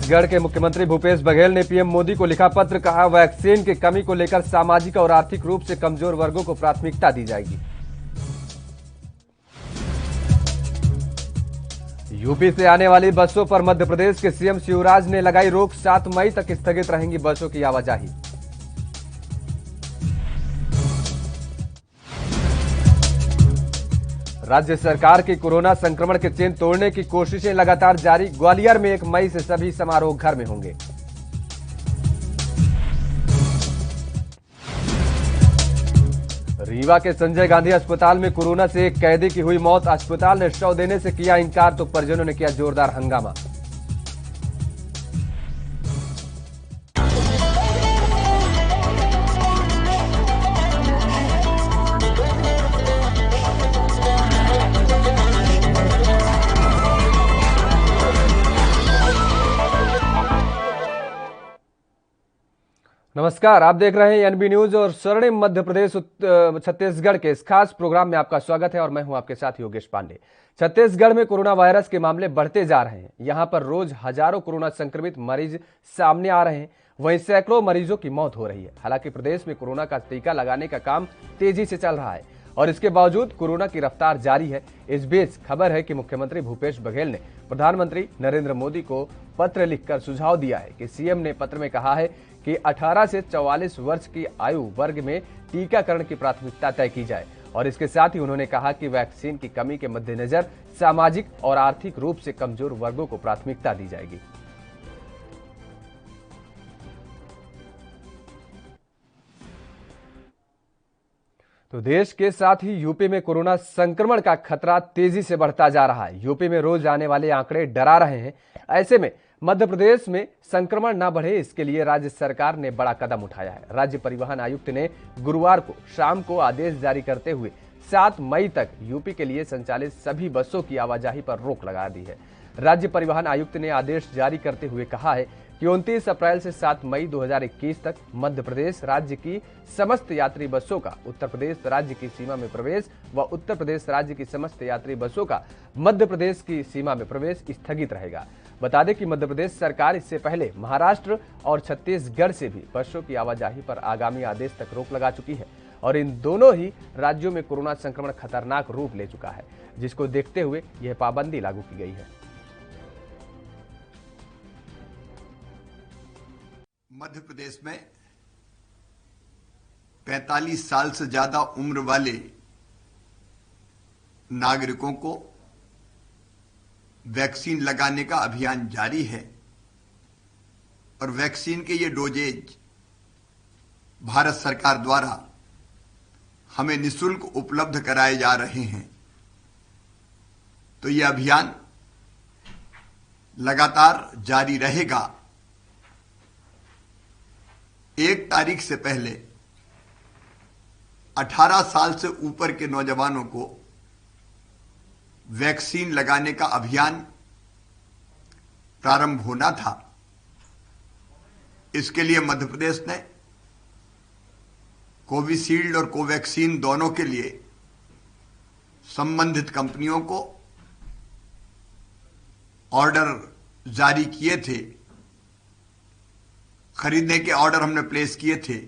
छत्तीसगढ़ के मुख्यमंत्री भूपेश बघेल ने पीएम मोदी को लिखा पत्र, कहा वैक्सीन की कमी को लेकर सामाजिक और आर्थिक रूप से कमजोर वर्गों को प्राथमिकता दी जाएगी। यूपी से आने वाली बसों पर मध्य प्रदेश के सीएम शिवराज ने लगाई रोक, 7 मई तक स्थगित रहेंगी बसों की आवाजाही। राज्य सरकार की कोरोना संक्रमण के चेन तोड़ने की कोशिशें लगातार जारी, ग्वालियर में 1 मई से सभी समारोह घर में होंगे। रीवा के संजय गांधी अस्पताल में कोरोना से एक कैदी की हुई मौत, अस्पताल ने शव देने से किया इंकार तो परिजनों ने किया जोरदार हंगामा। नमस्कार, आप देख रहे हैं एनबी न्यूज और स्वर्णिम मध्य प्रदेश छत्तीसगढ़ के इस खास प्रोग्राम में आपका स्वागत है और मैं हूं आपके साथ योगेश पांडे। छत्तीसगढ़ में कोरोना वायरस के मामले बढ़ते जा रहे हैं। यहां पर रोज हजारों कोरोना संक्रमित मरीज सामने आ रहे हैं, वहीं सैकड़ों मरीजों की मौत हो रही है। हालांकि प्रदेश में कोरोना का टीका लगाने का काम तेजी से चल रहा है और इसके बावजूद कोरोना की रफ्तार जारी है। इस बीच खबर है कि मुख्यमंत्री भूपेश बघेल ने प्रधानमंत्री नरेंद्र मोदी को पत्र लिखकर सुझाव दिया है कि सीएम ने पत्र में कहा है कि 18 से 44 वर्ष की आयु वर्ग में टीकाकरण की प्राथमिकता तय की जाए और इसके साथ ही उन्होंने कहा कि वैक्सीन की कमी के मद्देनजर सामाजिक और आर्थिक रूप से कमजोर वर्गों को प्राथमिकता दी जाएगी। तो देश के साथ ही यूपी में कोरोना संक्रमण का खतरा तेजी से बढ़ता जा रहा है। यूपी में रोज आने वाले आंकड़े डरा रहे हैं। ऐसे में मध्य प्रदेश में संक्रमण न बढ़े, इसके लिए राज्य सरकार ने बड़ा कदम उठाया है। राज्य परिवहन आयुक्त ने गुरुवार को शाम को आदेश जारी करते हुए 7 मई तक यूपी के लिए संचालित सभी बसों की आवाजाही पर रोक लगा दी है। राज्य परिवहन आयुक्त ने आदेश जारी करते हुए कहा है कि 29 अप्रैल से 7 मई 2021 तक मध्य प्रदेश राज्य की समस्त यात्री बसों का उत्तर प्रदेश राज्य की सीमा में प्रवेश व उत्तर प्रदेश राज्य की समस्त यात्री बसों का मध्य प्रदेश की सीमा में प्रवेश स्थगित रहेगा। बता दें कि मध्य प्रदेश सरकार इससे पहले महाराष्ट्र और छत्तीसगढ़ से भी बसों की आवाजाही पर आगामी आदेश तक रोक लगा चुकी है और इन दोनों ही राज्यों में कोरोना संक्रमण खतरनाक रूप ले चुका है, जिसको देखते हुए यह पाबंदी लागू की गई है। मध्य प्रदेश में 45 साल से ज्यादा उम्र वाले नागरिकों को वैक्सीन लगाने का अभियान जारी है और वैक्सीन के ये डोजेज भारत सरकार द्वारा हमें निःशुल्क उपलब्ध कराए जा रहे हैं। तो ये अभियान लगातार जारी रहेगा। 1 तारीख से पहले 18 साल से ऊपर के नौजवानों को वैक्सीन लगाने का अभियान प्रारंभ होना था। इसके लिए मध्य प्रदेश ने कोविशील्ड और कोवैक्सीन दोनों के लिए संबंधित कंपनियों को ऑर्डर जारी किए थे, खरीदने के ऑर्डर हमने प्लेस किए थे,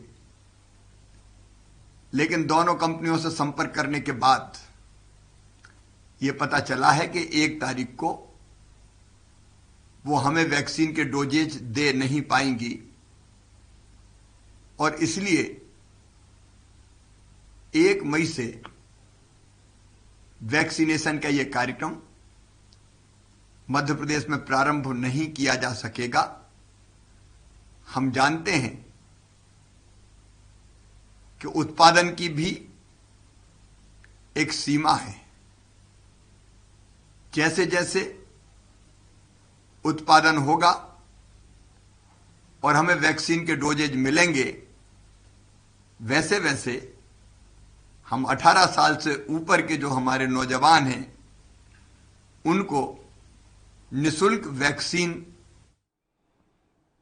लेकिन दोनों कंपनियों से संपर्क करने के बाद यह पता चला है कि 1 तारीख को वो हमें वैक्सीन के डोजेज दे नहीं पाएंगी और इसलिए 1 मई से वैक्सीनेशन का यह कार्यक्रम मध्य प्रदेश में प्रारंभ नहीं किया जा सकेगा। हम जानते हैं कि उत्पादन की भी एक सीमा है। जैसे जैसे उत्पादन होगा और हमें वैक्सीन के डोजेज मिलेंगे, वैसे वैसे हम 18 साल से ऊपर के जो हमारे नौजवान हैं उनको निःशुल्क वैक्सीन।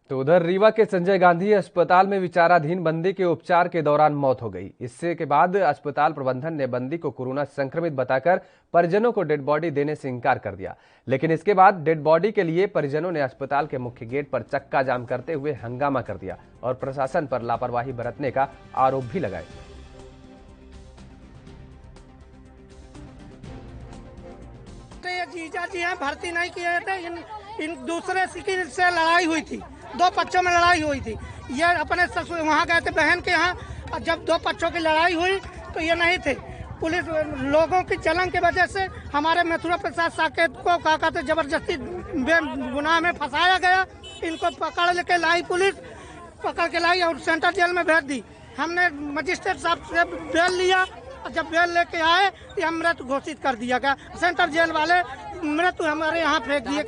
तो उधर रीवा के संजय गांधी अस्पताल में विचाराधीन बंदी के उपचार के दौरान मौत हो गई। इससे के बाद अस्पताल प्रबंधन ने बंदी को कोरोना संक्रमित बताकर परिजनों को डेड बॉडी देने से इनकार कर दिया। लेकिन इसके बाद डेड बॉडी के लिए परिजनों ने अस्पताल के मुख्य गेट पर चक्का जाम करते हुए हंगामा कर दिया और प्रशासन पर लापरवाही बरतने का आरोप भी लगाया। जीजा जी हैं, भर्ती नहीं किए थे। इन दूसरे से लड़ाई हुई थी, दो पक्षों में लड़ाई हुई थी। ये अपने ससुर वहाँ गए थे बहन के यहाँ, और जब दो पक्षों की लड़ाई हुई तो ये नहीं थे। पुलिस लोगों की जलन की वजह से हमारे मथुरा प्रसाद साकेत को क्या कहते जबरदस्ती गुनाह में फंसाया गया। इनको पकड़ के लाई, पुलिस पकड़ के लाई और सेंट्रल जेल में भेज दी। हमने मजिस्ट्रेट साहब से बेल लिया, जब बेल लेके आए तो मृत घोषित कर दिया गया। सेंट्रल जेल वाले मृत्यु हमारे यहाँ फेंक दिए।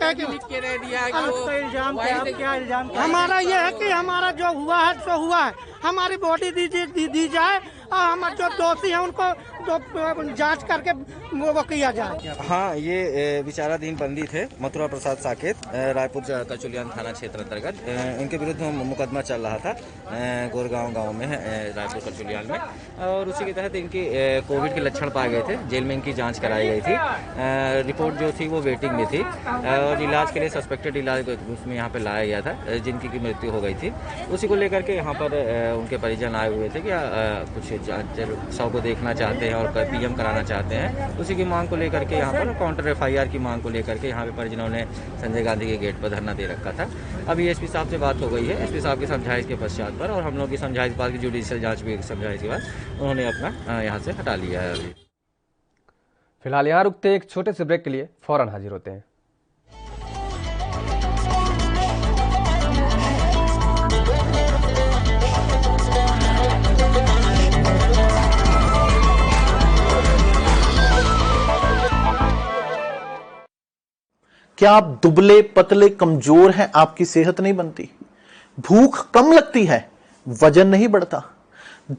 इल्जाम हमारा ये है कि हमारा जो हुआ है सो हुआ है, हमारी बॉडी दी जाए और हमारे जो दोषी हैं उनको जांच करके वो किया जाए। हाँ, ये विचाराधीन बंदी थे मथुरा प्रसाद साकेत, रायपुर कचुलियान थाना क्षेत्र अंतर्गत। इनके विरुद्ध मुकदमा चल रहा था गोरगांव गांव में, रायपुर कचुलियान में, और उसी के तहत इनकी कोविड के लक्षण पाए गए थे। जेल में इनकी जांच कराई गई थी। रिपोर्ट जो थी वो वेटिंग में थी और इलाज के लिए सस्पेक्टेड इलाज उसमें यहाँ पे लाया गया था, जिनकी की मृत्यु हो गई थी। उसी को लेकर के यहाँ पर उनके परिजन आए हुए थे कि कुछ शव को देखना चाहते हैं और पीएम कराना चाहते हैं। उसी की मांग को लेकर के यहाँ पर काउंटर एफआईआर की मांग को लेकर के यहाँ पे परिजनों ने संजय गांधी के गेट पर धरना दे रखा था। अभी एसपी साहब से बात हो गई है। एसपी साहब की समझाइश के पश्चात पर और हम लोग की समझाइश बाद की जुडिशियल जांच भी समझाइश के बाद उन्होंने अपना यहाँ से हटा लिया है। अभी फिलहाल यहाँ रुकते एक छोटे से ब्रेक के लिए, फौरन हाजिर होते हैं। क्या आप दुबले पतले कमजोर हैं? आपकी सेहत नहीं बनती, भूख कम लगती है, वजन नहीं बढ़ता।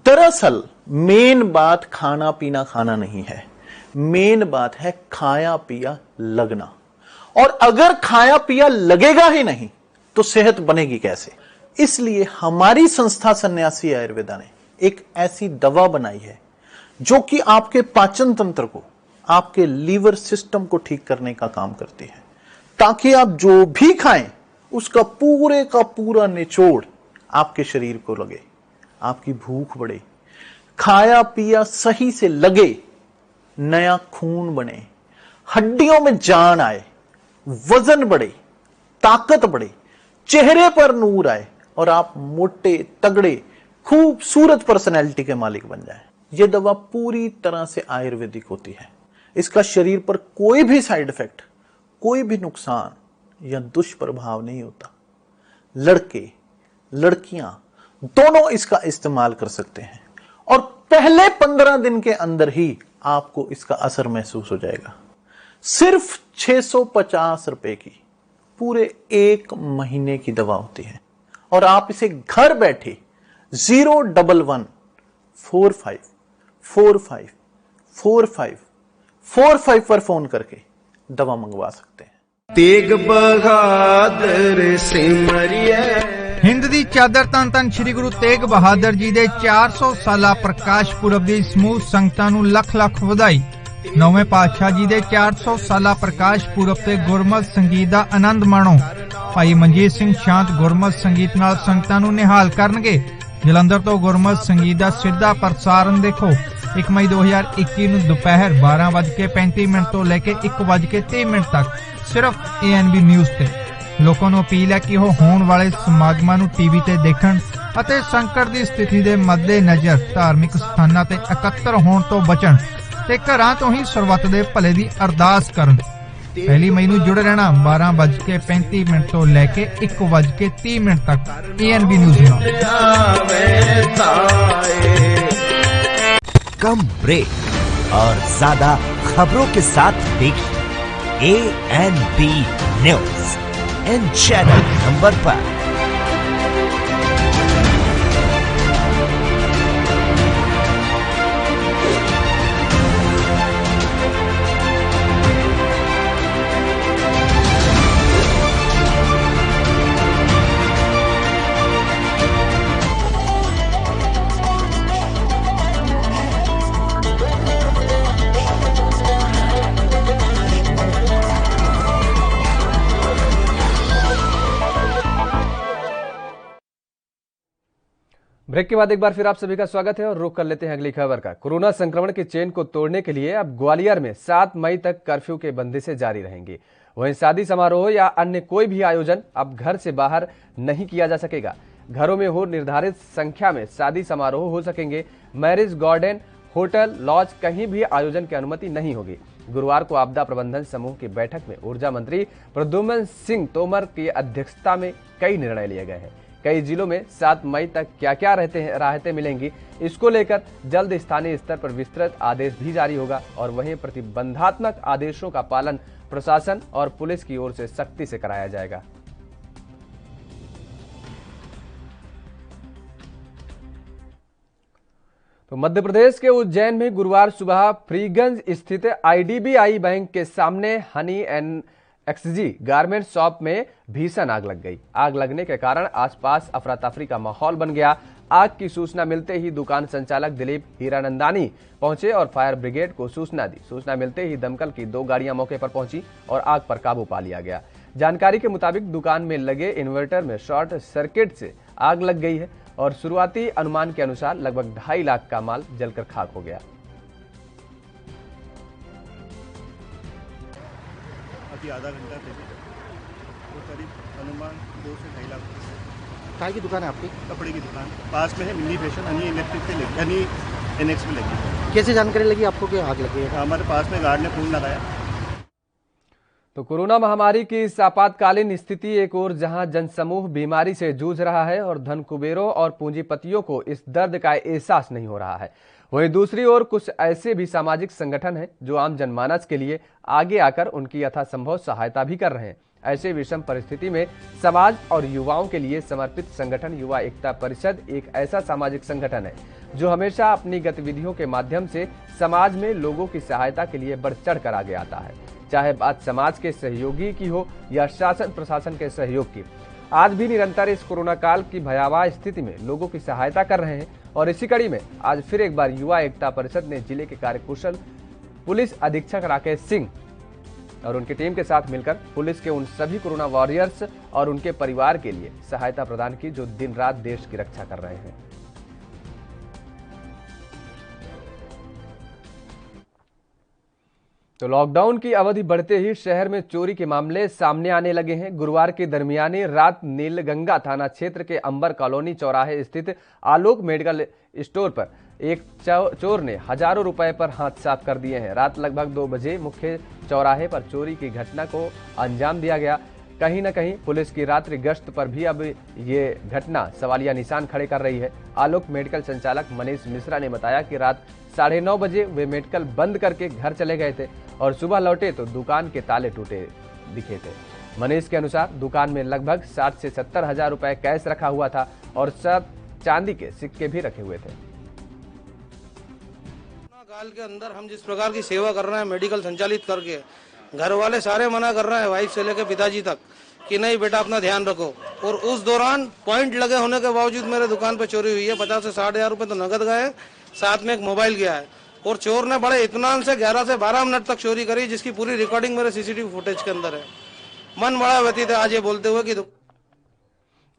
दरअसल मेन बात खाना पीना खाना नहीं है, मेन बात है खाया पिया लगना। और अगर खाया पिया लगेगा ही नहीं तो सेहत बनेगी कैसे? इसलिए हमारी संस्था सन्यासी आयुर्वेदा ने एक ऐसी दवा बनाई है जो कि आपके पाचन तंत्र को, आपके लीवर सिस्टम को ठीक करने का काम करती है, ताकि आप जो भी खाएं उसका पूरे का पूरा निचोड़ आपके शरीर को लगे, आपकी भूख बढ़े, खाया पिया सही से लगे, नया खून बने, हड्डियों में जान आए, वजन बढ़े, ताकत बढ़े, चेहरे पर नूर आए और आप मोटे तगड़े खूबसूरत पर्सनैलिटी के मालिक बन जाएं। यह दवा पूरी तरह से आयुर्वेदिक होती है। इसका शरीर पर कोई भी साइड इफेक्ट, कोई भी नुकसान या दुष्प्रभाव नहीं होता। लड़के लड़कियां दोनों इसका इस्तेमाल कर सकते हैं और पहले 15 दिन के अंदर ही आपको इसका असर महसूस हो जाएगा। सिर्फ 650 रुपए की पूरे 1 महीने की दवा होती है और आप इसे घर बैठे 01145454545 पर फोन करके दवा मंगवा सकते हैं। तेग बहादुर सिमरिया। हिंद दी चादर धन धन श्री गुरु तेग बहादुर जी दे 400 साला प्रकाश पुरब दी समूह संगतां नूं लख लख ਵਧਾਈ। नौवें पातशाह जी दे 400 साला प्रकाश पुरब ते गुरमत संगीत दा आनंद माणो। भाई मनजीत सिंह शांत गुरमत संगीत नाल संगतां नूं निहाल करनगे। जलंधर तो गुरमत संगीत दा सीधा प्रसारण देखो 1 मई 2021 ਨੂੰ ਦੁਪਹਿਰ 12:35 ਤੋਂ ਲੈ ਕੇ 1:30 ਤੱਕ ਸਿਰਫ ANB ਨਿਊਜ਼ ਤੇ। ਲੋਕਾਂ ਨੂੰ ਅਪੀਲ ਹੈ ਕਿ ਉਹ ਹੋਣ ਵਾਲੇ ਸਮਾਗਮਾਂ ਨੂੰ ਟੀਵੀ ਤੇ ਦੇਖਣ ਅਤੇ ਸੰਕਟ ਦੀ ਸਥਿਤੀ ਦੇ ਮੱਦੇਨਜ਼ਰ ਧਾਰਮਿਕ ਸਥਾਨਾਂ ਤੇ ਇਕੱਤਰ ਹੋਣ ਤੋਂ ਬਚਣ ਤੇ ਘਰਾਂ ਤੋਂ ਹੀ ਸਰਬੱਤ ਦੇ ਭਲੇ ਦੀ ਅਰਦਾਸ ਕਰਨ। 1 ਮਈ ਨੂੰ ਜੁੜੇ ਰਹਿਣਾ 12:35 ਤੋਂ ਲੈ ਕੇ 1:30 ਤੱਕ ANB ਨਿਊਜ਼ ਨਾਲ। कम ब्रेक और ज्यादा खबरों के साथ देखिए ANB news in channel number पर। ब्रेक के बाद एक बार फिर आप सभी का स्वागत है और रुख कर लेते हैं अगली खबर का। कोरोना संक्रमण की चेन को तोड़ने के लिए अब ग्वालियर में 7 मई तक कर्फ्यू के बंदिशें जारी रहेंगी। वहीं शादी समारोह या अन्य कोई भी आयोजन अब घर से बाहर नहीं किया जा सकेगा। घरों में हो निर्धारित संख्या में शादी समारोह हो सकेंगे। मैरिज गार्डन, होटल, लॉज कहीं भी आयोजन की अनुमति नहीं होगी। गुरुवार को आपदा प्रबंधन समूह की बैठक में ऊर्जा मंत्री प्रद्युम्न सिंह तोमर की अध्यक्षता में कई निर्णय लिए गए हैं। कई जिलों में 7 मई तक क्या क्या राहतें मिलेंगी, इसको लेकर जल्द स्थानीय स्तर पर विस्तृत आदेश भी जारी होगा और वहीं प्रतिबंधात्मक आदेशों का पालन प्रशासन और पुलिस की ओर से सख्ती से कराया जाएगा। तो मध्य प्रदेश के उज्जैन में गुरुवार सुबह फ्रीगंज स्थित आईडीबीआई बैंक के सामने honey and XD garment shop में भीषण आग लग गई। आग लगने के कारण आसपास अफरा तफरी का माहौल बन गया। आग की सूचना मिलते ही दुकान संचालक दिलीप हीरानंदानी पहुंचे और फायर ब्रिगेड को सूचना दी। सूचना मिलते ही दमकल की 2 गाड़ियां मौके पर पहुंची और आग पर काबू पा लिया गया। जानकारी के मुताबिक दुकान में लगे इन्वर्टर में शॉर्ट सर्किट से आग लग गई है और शुरुआती अनुमान के अनुसार लगभग 2.5 लाख का माल जलकर खाक हो गया। अभी आधा घंटा पहले तो करीब अनुमान 2 से 2.5 लाख। काय की दुकान है आपकी? कपड़े की दुकान पास में है, मिनी फैशन हनी इलेक्ट्रिक पे लगी, हनी एनएक्स पे लगी। कैसे जानकारी लगी आपको कि आग लगी है? हमारे पास में गार्ड ने फोन लगाया। तो कोरोना महामारी की इस आपातकालीन स्थिति एक ओर जहां जनसमूह बीमारी से जूझ रहा है और धन कुबेरों और पूंजीपतियों को इस दर्द का एहसास नहीं हो रहा है, वहीं दूसरी ओर कुछ ऐसे भी सामाजिक संगठन हैं जो आम जनमानस के लिए आगे आकर उनकी यथासंभव सहायता भी कर रहे हैं। ऐसे विषम परिस्थिति में समाज और युवाओं के लिए समर्पित संगठन युवा एकता परिषद एक ऐसा सामाजिक संगठन है जो हमेशा अपनी गतिविधियों के माध्यम से समाज में लोगों की सहायता के लिए बढ़ चढ़ कर आगे आता है, चाहे बात समाज के सहयोगी की हो या शासन प्रशासन के सहयोग की। आज भी निरंतर इस कोरोना काल की भयावह स्थिति में लोगों की सहायता कर रहे हैं और इसी कड़ी में आज फिर एक बार युवा एकता परिषद ने जिले के कार्यकुशल पुलिस अधीक्षक राकेश सिंह और उनकी टीम के साथ मिलकर पुलिस के उन सभी कोरोना वॉरियर्स और उनके परिवार के लिए सहायता प्रदान की जो दिन रात देश की रक्षा कर रहे हैं। तो लॉकडाउन की अवधि बढ़ते ही शहर में चोरी के मामले सामने आने लगे हैं। गुरुवार की दरमियानी रात नीलगंगा थाना क्षेत्र के अंबर कॉलोनी चौराहे स्थित आलोक मेडिकल स्टोर पर एक चोर ने हजारों रुपए पर हाथ साफ कर दिए हैं। रात लगभग 2 बजे मुख्य चौराहे पर चोरी की घटना को अंजाम दिया गया। कहीं न कहीं पुलिस की रात्रि गश्त पर भी अब ये घटना सवालिया निशान खड़े कर रही है। आलोक मेडिकल संचालक मनीष मिश्रा ने बताया कि रात 9:30 बजे वे मेडिकल बंद करके घर चले गए थे और सुबह लौटे तो दुकान के ताले टूटे दिखे थे। मनीष के अनुसार दुकान में लगभग 60 से 70 हजार रुपए कैश रखा हुआ था और 7 चांदी के सिक्के भी रखे हुए थे। काल के अंदर हम जिस प्रकार की सेवा कर रहे हैं मेडिकल संचालित करके, घर वाले सारे मना कर रहे हैं, वाइफ से लेकर पिताजी तक, कि नहीं बेटा अपना ध्यान रखो। और उस दौरान पॉइंट लगे होने के बावजूद मेरे दुकान पर चोरी हुई है। 50 से 60 हजार रुपए तो नगद गए, साथ में एक मोबाइल गया है। और चोर ने बड़े इत्मीनान से 11 से 12 मिनट तक चोरी करी, जिसकी पूरी रिकॉर्डिंग मेरे सीसीटीवी फुटेज के अंदर है। मन बड़ा व्यतीत है आज ये बोलते हुए कि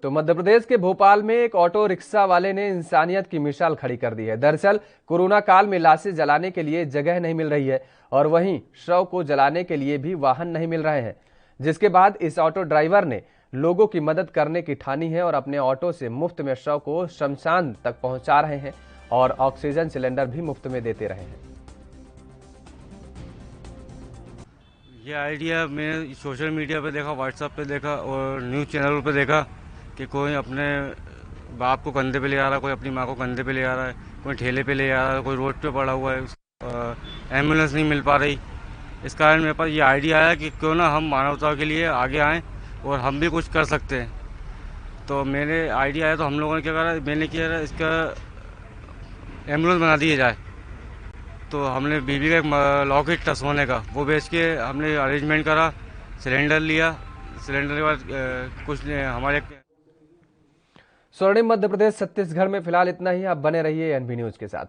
तो मध्य प्रदेश के भोपाल में एक ऑटो रिक्शा वाले ने इंसानियत की मिसाल खड़ी कर दी है। दरअसल कोरोना काल में लाशें जलाने के लिए जगह नहीं मिल रही है और वहीं शव को जलाने के लिए भी वाहन नहीं मिल रहे हैं, जिसके बाद इस ऑटो ड्राइवर ने लोगों की मदद करने की ठानी है और अपने ऑटो से मुफ्त में शव को शमशान तक पहुंचा रहे हैं और ऑक्सीजन सिलेंडर भी मुफ्त में देते रहे हैं। ये आइडिया मैंने सोशल मीडिया पे देखा, व्हाट्सएप पे देखा और न्यूज़ चैनल पे देखा कि कोई अपने बाप को कंधे पे ले आ रहा है, कोई अपनी माँ को कंधे पे ले आ रहा है, कोई ठेले पे ले आ रहा है, कोई रोड पे पड़ा हुआ है, एम्बुलेंस नहीं मिल पा रही। इस कारण मेरे पास ये आइडिया आया कि क्यों ना हम मानवता के लिए आगे आएँ और हम भी कुछ कर सकते हैं। तो मेरे आइडिया आया तो हम लोगों ने क्या करा, मैंने किया इसका एम्बुलेंस बना दिया जाए। तो हमने बीबी का एक लॉकेट था सोने का, वो बेच के हमने अरेंजमेंट करा, सिलेंडर लिया। सिलेंडर के बाद कुछ हमारे स्वर्णिम मध्य प्रदेश छत्तीसगढ़ में फिलहाल इतना ही। आप बने रहिए एनबी न्यूज के साथ।